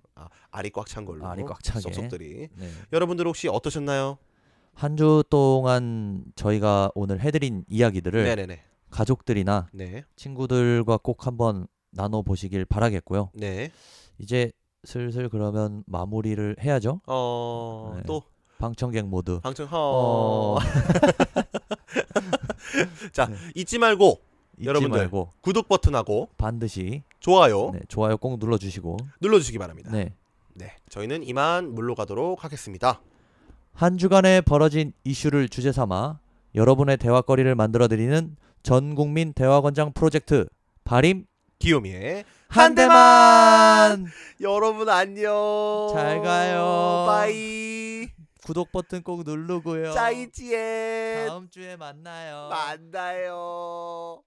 알이 꽉 찬 걸로, 알이 꽉 차게. 쏙쏙들이. 네. 여러분들 혹시 어떠셨나요? 한 주 동안 저희가 오늘 해드린 이야기들을 네네네. 가족들이나 네, 친구들과 꼭 한번 나눠 보시길 바라겠고요. 네. 이제 슬슬 그러면 마무리를 해야죠. 네. 또 방청객 모두. 방청 어... 자, 네. 잊지 말고 잊지 여러분들 말고 구독 버튼하고 반드시 좋아요 좋아요 꼭 눌러주시고 눌러주시기 바랍니다. 네. 네, 저희는 이만 물러가도록 하겠습니다. 한 주간에 벌어진 이슈를 주제 삼아 여러분의 대화거리를 만들어드리는 전국민 대화권장 프로젝트 바림 기요미의 한 대만. 여러분 안녕. 잘 가요. 빠이. 구독 버튼 꼭 누르고요. 짜이지에 다음 주에 만나요. 만나요.